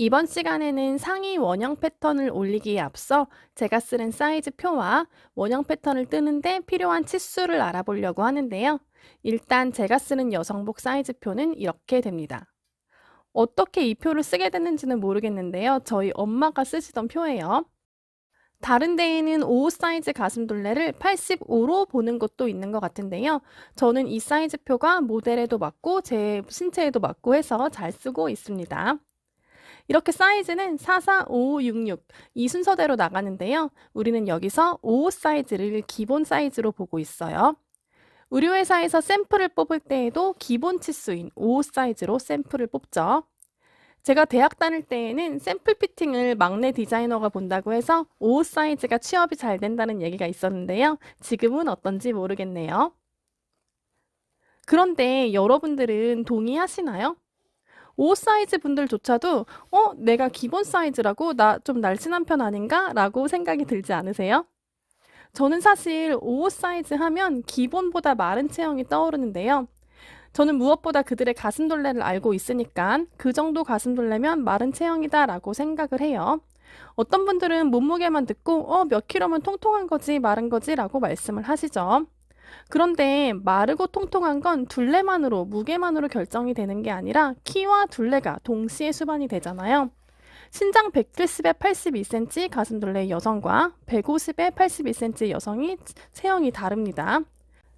이번 시간에는 상의 원형 패턴을 올리기에 앞서 제가 쓰는 사이즈 표와 원형 패턴을 뜨는데 필요한 치수를 알아보려고 하는데요. 일단 제가 쓰는 여성복 사이즈 표는 이렇게 됩니다. 어떻게 이 표를 쓰게 됐는지는 모르겠는데요. 저희 엄마가 쓰시던 표예요. 다른 데에는 55 사이즈 가슴둘레를 85로 보는 곳도 있는 것 같은데요. 저는 이 사이즈 표가 모델에도 맞고 제 신체에도 맞고 해서 잘 쓰고 있습니다. 이렇게 사이즈는 44, 55, 66 이 순서대로 나가는데요. 우리는 여기서 55 사이즈를 기본 사이즈로 보고 있어요. 우리 회사에서 샘플을 뽑을 때에도 기본 치수인 55 사이즈로 샘플을 뽑죠. 제가 대학 다닐 때에는 샘플 피팅을 막내 디자이너가 본다고 해서 55 사이즈가 취업이 잘 된다는 얘기가 있었는데요. 지금은 어떤지 모르겠네요. 그런데 여러분들은 동의하시나요? 55 사이즈 분들조차도 내가 기본 사이즈라고? 나 좀 날씬한 편 아닌가? 라고 생각이 들지 않으세요? 저는 사실 55 사이즈 하면 기본보다 마른 체형이 떠오르는데요. 저는 무엇보다 그들의 가슴둘레를 알고 있으니까 그 정도 가슴둘레면 마른 체형이다라고 생각을 해요. 어떤 분들은 몸무게만 듣고 몇 킬로면 통통한 거지, 마른 거지라고 말씀을 하시죠. 그런데 마르고 통통한 건 둘레만으로, 무게만으로 결정이 되는 게 아니라 키와 둘레가 동시에 수반이 되잖아요. 신장 170에 82cm 가슴둘레의 여성과 150에 82cm 여성이 체형이 다릅니다.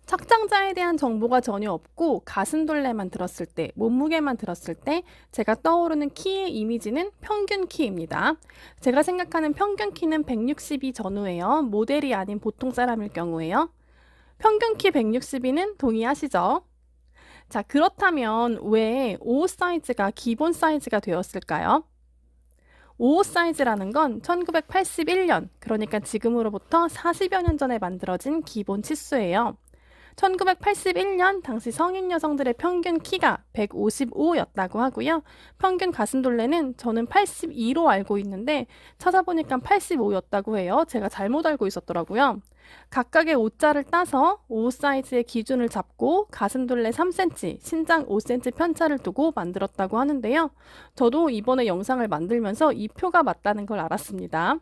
착장자에 대한 정보가 전혀 없고 가슴둘레만 들었을 때, 몸무게만 들었을 때 제가 떠오르는 키의 이미지는 평균 키입니다. 제가 생각하는 평균 키는 162 전후예요. 모델이 아닌 보통 사람일 경우에요. 평균 키 162는 동의하시죠? 자, 그렇다면 왜 55 사이즈가 기본 사이즈가 되었을까요? 55 사이즈라는 건 1981년, 그러니까 지금으로부터 40여 년 전에 만들어진 기본 치수예요. 1981년 당시 성인 여성들의 평균 키가 155였다고 하고요. 평균 가슴둘레는 저는 82로 알고 있는데 찾아보니까 85였다고 해요. 제가 잘못 알고 있었더라고요. 각각의 옷자를 따서 옷 사이즈의 기준을 잡고 가슴둘레 3cm, 신장 5cm 편차를 두고 만들었다고 하는데요. 저도 이번에 영상을 만들면서 이 표가 맞다는 걸 알았습니다.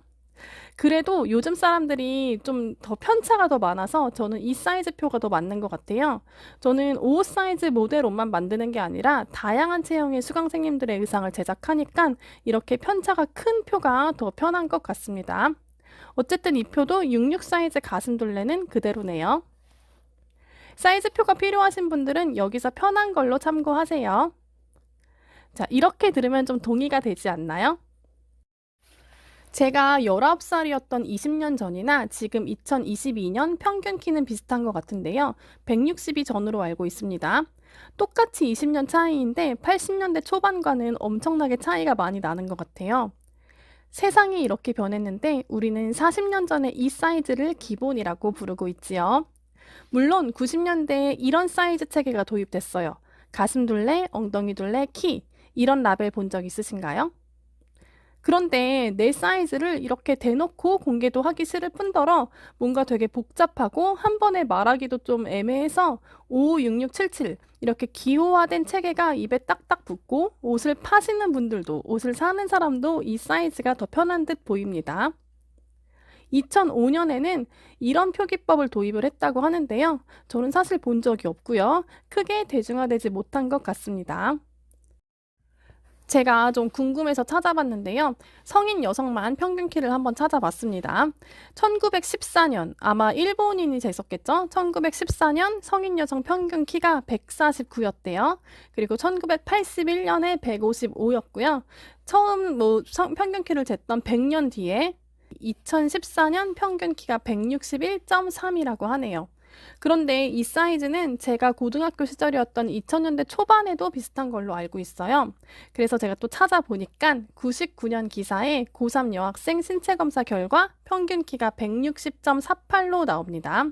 그래도 요즘 사람들이 좀 더 편차가 더 많아서 저는 이 사이즈 표가 더 맞는 것 같아요. 저는 55 사이즈 모델 옷만 만드는 게 아니라 다양한 체형의 수강생님들의 의상을 제작하니까 이렇게 편차가 큰 표가 더 편한 것 같습니다. 어쨌든 이 표도 66 사이즈 가슴둘레는 그대로네요. 사이즈 표가 필요하신 분들은 여기서 편한 걸로 참고하세요. 자, 이렇게 들으면 좀 동의가 되지 않나요? 제가 19살이었던 20년 전이나 지금 2022년 평균 키는 비슷한 것 같은데요. 162 전으로 알고 있습니다. 똑같이 20년 차이인데 80년대 초반과는 엄청나게 차이가 많이 나는 것 같아요. 세상이 이렇게 변했는데 우리는 40년 전에 이 사이즈를 기본이라고 부르고 있지요. 물론 90년대에 이런 사이즈 체계가 도입됐어요. 가슴둘레, 엉덩이둘레, 키 이런 라벨 본 적 있으신가요? 그런데 내 사이즈를 이렇게 대놓고 공개도 하기 싫을 뿐더러 뭔가 되게 복잡하고 한 번에 말하기도 좀 애매해서 5, 6, 6, 7, 7 이렇게 기호화된 체계가 입에 딱딱 붙고 옷을 파시는 분들도 옷을 사는 사람도 이 사이즈가 더 편한 듯 보입니다. 2005년에는 이런 표기법을 도입을 했다고 하는데요. 저는 사실 본 적이 없고요. 크게 대중화되지 못한 것 같습니다. 제가 좀 궁금해서 찾아봤는데요. 성인 여성만 평균 키를 한번 찾아봤습니다. 1914년, 아마 일본인이 재었겠죠? 1914년 성인 여성 평균 키가 149였대요. 그리고 1981년에 155였고요. 처음 평균 키를 쟀던 100년 뒤에 2014년 평균 키가 161.3이라고 하네요. 그런데 이 사이즈는 제가 고등학교 시절이었던 2000년대 초반에도 비슷한 걸로 알고 있어요. 그래서 제가 또 찾아보니까 99년 기사에 고3 여학생 신체 검사 결과 평균 키가 160.48로 나옵니다.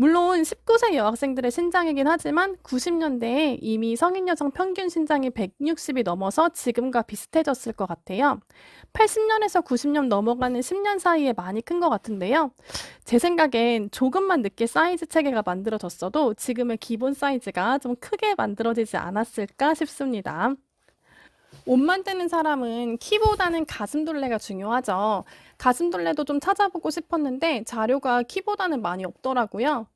물론 19세 여학생들의 신장이긴 하지만 90년대에 이미 성인 여성 평균 신장이 160이 넘어서 지금과 비슷해졌을 것 같아요. 80년에서 90년 넘어가는 10년 사이에 많이 큰 것 같은데요. 제 생각엔 조금만 늦게 사이즈 체계가 만들어졌어도 지금의 기본 사이즈가 좀 크게 만들어지지 않았을까 싶습니다. 옷 만드는 사람은 키보다는 가슴둘레가 중요하죠. 가슴둘레도 좀 찾아보고 싶었는데 자료가 키보다는 많이 없더라고요.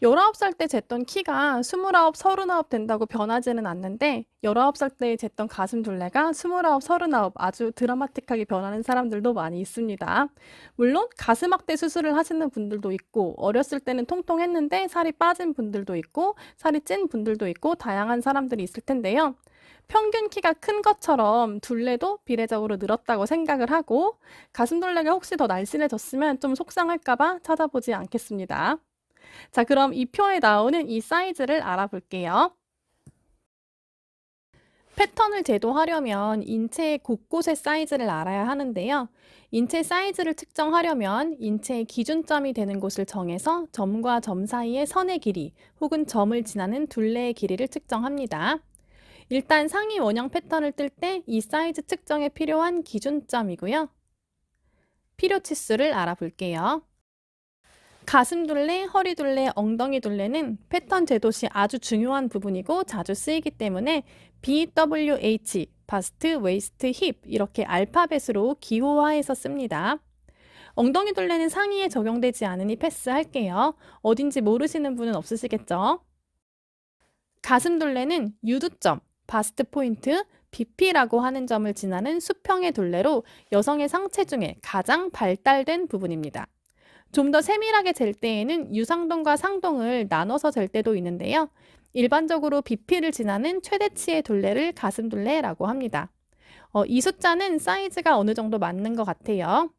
19살 때 쟀던 키가 29, 39 된다고 변하지는 않는데 19살 때 쟀던 가슴둘레가 29, 39 아주 드라마틱하게 변하는 사람들도 많이 있습니다. 물론 가슴 확대 수술을 하시는 분들도 있고 어렸을 때는 통통했는데 살이 빠진 분들도 있고 살이 찐 분들도 있고 다양한 사람들이 있을 텐데요. 평균 키가 큰 것처럼 둘레도 비례적으로 늘었다고 생각을 하고 가슴둘레가 혹시 더 날씬해졌으면 좀 속상할까 봐 찾아보지 않겠습니다. 자, 그럼 이 표에 나오는 이 사이즈를 알아볼게요. 패턴을 제도하려면 인체의 곳곳의 사이즈를 알아야 하는데요. 인체 사이즈를 측정하려면 인체의 기준점이 되는 곳을 정해서 점과 점 사이의 선의 길이 혹은 점을 지나는 둘레의 길이를 측정합니다. 일단 상의 원형 패턴을 뜰 때 이 사이즈 측정에 필요한 기준점이고요. 필요 치수를 알아볼게요. 가슴둘레, 허리둘레, 엉덩이둘레는 패턴 제도 시 아주 중요한 부분이고 자주 쓰이기 때문에 BWH, 바스트, 웨이스트, 힙 이렇게 알파벳으로 기호화해서 씁니다. 엉덩이둘레는 상의에 적용되지 않으니 패스할게요. 어딘지 모르시는 분은 없으시겠죠? 가슴둘레는 유두점, 바스트 포인트, BP라고 하는 점을 지나는 수평의 둘레로 여성의 상체 중에 가장 발달된 부분입니다. 좀 더 세밀하게 잴 때에는 유상동과 상동을 나눠서 잴 때도 있는데요. 일반적으로 BP를 지나는 최대치의 둘레를 가슴둘레라고 합니다. 이 숫자는 사이즈가 어느 정도 맞는 것 같아요.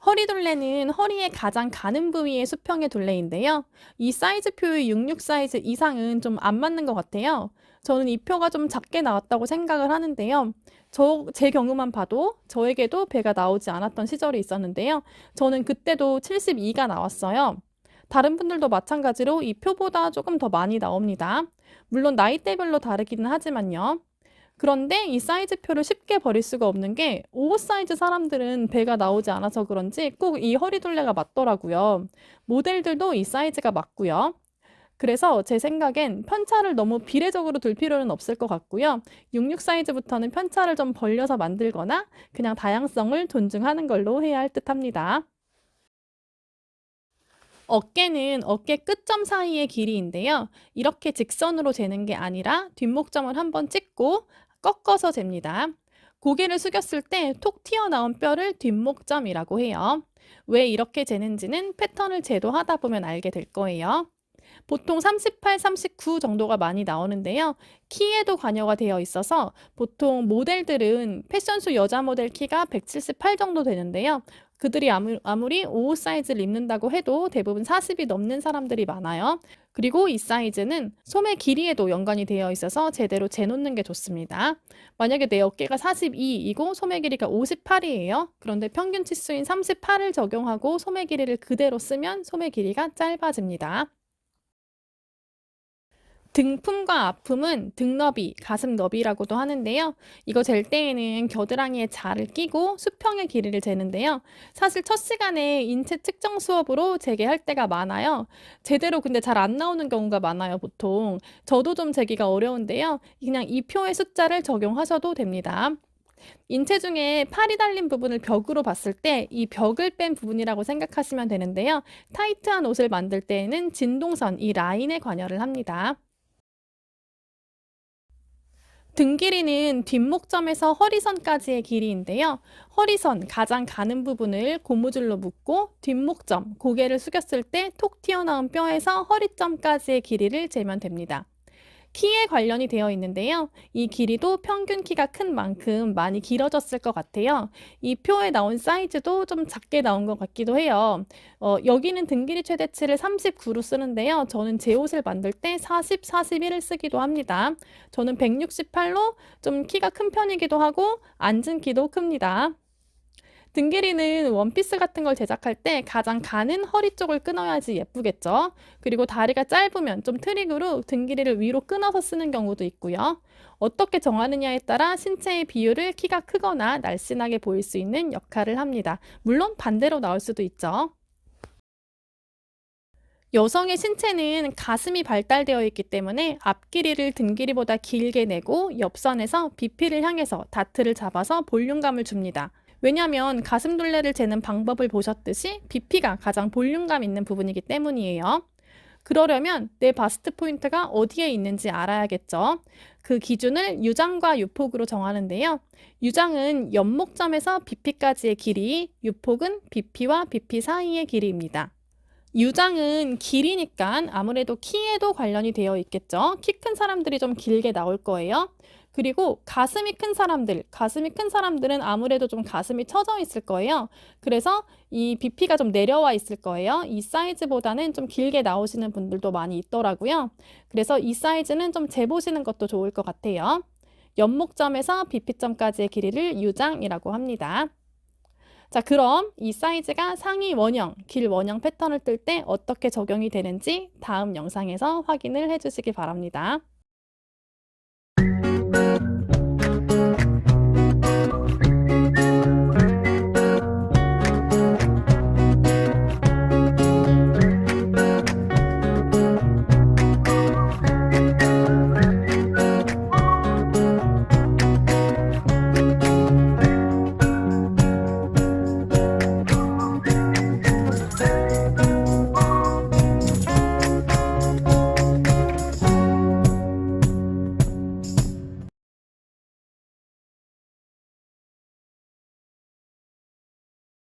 허리둘레는 허리의 가장 가는 부위의 수평의 둘레인데요. 이 사이즈표의 66 사이즈 이상은 좀 안 맞는 것 같아요. 저는 이 표가 좀 작게 나왔다고 생각을 하는데요. 제 경우만 봐도 저에게도 배가 나오지 않았던 시절이 있었는데요. 저는 그때도 72가 나왔어요. 다른 분들도 마찬가지로 이 표보다 조금 더 많이 나옵니다. 물론 나이대별로 다르기는 하지만요. 그런데 이 사이즈표를 쉽게 버릴 수가 없는 게 오버 사이즈 사람들은 배가 나오지 않아서 그런지 꼭 이 허리둘레가 맞더라고요. 모델들도 이 사이즈가 맞고요. 그래서 제 생각엔 편차를 너무 비례적으로 둘 필요는 없을 것 같고요. 66 사이즈부터는 편차를 좀 벌려서 만들거나 그냥 다양성을 존중하는 걸로 해야 할 듯합니다. 어깨는 어깨 끝점 사이의 길이인데요. 이렇게 직선으로 재는 게 아니라 뒷목점을 한번 찍고 꺾어서 잽니다. 고개를 숙였을 때 톡 튀어나온 뼈를 뒷목점이라고 해요. 왜 이렇게 재는지는 패턴을 제도하다 보면 알게 될 거예요. 보통 38, 39 정도가 많이 나오는데요. 키에도 관여가 되어 있어서 보통 모델들은 패션쇼 여자 모델 키가 178 정도 되는데요. 그들이 아무리 55 사이즈를 입는다고 해도 대부분 40이 넘는 사람들이 많아요. 그리고 이 사이즈는 소매 길이에도 연관이 되어 있어서 제대로 재놓는 게 좋습니다. 만약에 내 어깨가 42이고 소매 길이가 58이에요. 그런데 평균 치수인 38을 적용하고 소매 길이를 그대로 쓰면 소매 길이가 짧아집니다. 등품과 아품은 등너비, 가슴너비라고도 하는데요. 이거 잴 때에는 겨드랑이에 자를 끼고 수평의 길이를 재는데요. 사실 첫 시간에 인체 측정 수업으로 재개할 때가 많아요. 제대로 근데 잘 안 나오는 경우가 많아요, 보통. 저도 좀 재기가 어려운데요. 그냥 이 표의 숫자를 적용하셔도 됩니다. 인체 중에 팔이 달린 부분을 벽으로 봤을 때 이 벽을 뺀 부분이라고 생각하시면 되는데요. 타이트한 옷을 만들 때에는 진동선, 이 라인에 관여를 합니다. 등 길이는 뒷목점에서 허리선까지의 길이인데요. 허리선, 가장 가는 부분을 고무줄로 묶고 뒷목점, 고개를 숙였을 때 톡 튀어나온 뼈에서 허리점까지의 길이를 재면 됩니다. 키에 관련이 되어 있는데요. 이 길이도 평균 키가 큰 만큼 많이 길어졌을 것 같아요. 이 표에 나온 사이즈도 좀 작게 나온 것 같기도 해요. 여기는 등 길이 최대치를 39로 쓰는데요. 저는 제 옷을 만들 때 40, 41을 쓰기도 합니다. 저는 168로 좀 키가 큰 편이기도 하고 앉은 키도 큽니다. 등 길이는 원피스 같은 걸 제작할 때 가장 가는 허리 쪽을 끊어야지 예쁘겠죠. 그리고 다리가 짧으면 좀 트릭으로 등 길이를 위로 끊어서 쓰는 경우도 있고요. 어떻게 정하느냐에 따라 신체의 비율을 키가 크거나 날씬하게 보일 수 있는 역할을 합니다. 물론 반대로 나올 수도 있죠. 여성의 신체는 가슴이 발달되어 있기 때문에 앞길이를 등 길이보다 길게 내고 옆선에서 비피를 향해서 다트를 잡아서 볼륨감을 줍니다. 왜냐하면 가슴 둘레를 재는 방법을 보셨듯이 비피가 가장 볼륨감 있는 부분이기 때문이에요. 그러려면 내 바스트 포인트가 어디에 있는지 알아야겠죠. 그 기준을 유장과 유폭으로 정하는데요. 유장은 연목점에서 비피까지의 길이, 유폭은 비피와 비피 사이의 길이입니다. 유장은 길이니까 아무래도 키에도 관련이 되어 있겠죠. 키 큰 사람들이 좀 길게 나올 거예요. 그리고 가슴이 큰 사람들은 아무래도 좀 가슴이 처져 있을 거예요. 그래서 이 BP가 좀 내려와 있을 거예요. 이 사이즈보다는 좀 길게 나오시는 분들도 많이 있더라고요. 그래서 이 사이즈는 좀 재보시는 것도 좋을 것 같아요. 연목점에서 BP점까지의 길이를 유장이라고 합니다. 자, 그럼 이 사이즈가 상의 원형, 길 원형 패턴을 뜰 때 어떻게 적용이 되는지 다음 영상에서 확인을 해주시기 바랍니다.